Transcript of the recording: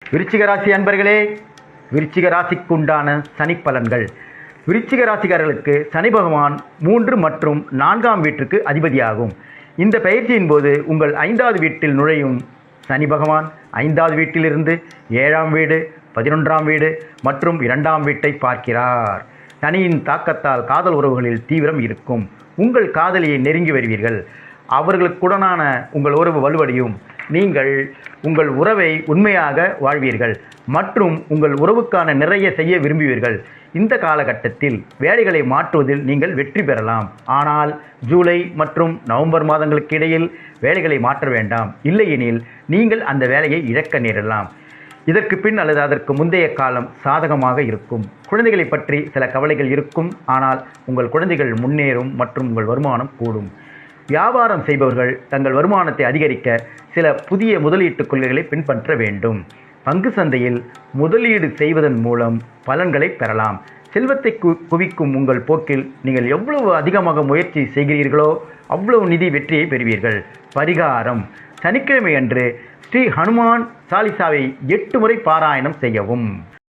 விருச்சிக ராசி அன்பர்களே, விருச்சிக ராசிக்குண்டான சனி பலன்கள். விருச்சிக ராசிக்காரர்களுக்கு சனி பகவான் 3 மற்றும் 4ஆம் வீட்டிற்கு அதிபதியாகும். இந்த பயிற்சியின் போது உங்கள் 5வது வீட்டில் நுழையும் சனி பகவான் 5வது வீட்டிலிருந்து 7ஆம் வீடு, 11ஆம் வீடு மற்றும் 2ஆம் வீட்டை பார்க்கிறார். சனியின் தாக்கத்தால் காதல் உறவுகளில் தீவிரம் இருக்கும். உங்கள் காதலியை நெருங்கி வருவீர்கள். அவர்களுக்குடனான உங்கள் உறவு வலுவடையும். நீங்கள் உங்கள் உறவை உண்மையாக வாழ்வீர்கள் மற்றும் உங்கள் உறவுக்கான நிறைய செய்ய விரும்புவீர்கள். இந்த காலகட்டத்தில் வேலைகளை மாற்றுவதில் நீங்கள் வெற்றி பெறலாம். ஆனால் ஜூலை மற்றும் நவம்பர் மாதங்களுக்கு இடையில் வேலைகளை மாற்ற வேண்டாம். இல்லையெனில் நீங்கள் அந்த வேலையை இழக்க நேரலாம். இதற்கு பின் அல்லது அதற்கு முந்தைய காலம் சாதகமாக இருக்கும். குழந்தைகளை பற்றி சில கவலைகள் இருக்கும். ஆனால் உங்கள் குழந்தைகள் முன்னேறும் மற்றும் உங்கள் வருமானம் கூடும். வியாபாரம் செய்பவர்கள் தங்கள் வருமானத்தை அதிகரிக்க சில புதிய முதலீட்டு கொள்கைகளை பின்பற்ற வேண்டும். பங்கு சந்தையில் முதலீடு செய்வதன் மூலம் பலன்களை பெறலாம். செல்வத்தை குவிக்கும் உங்கள் போக்கில் நீங்கள் எவ்வளவு அதிகமாக முயற்சி செய்கிறீர்களோ அவ்வளவு நிதி வெற்றியை பெறுவீர்கள். பரிகாரம்: சனிக்கிழமை அன்று ஸ்ரீ ஹனுமான் சாலிசாவை 8 முறை பாராயணம் செய்யவும்.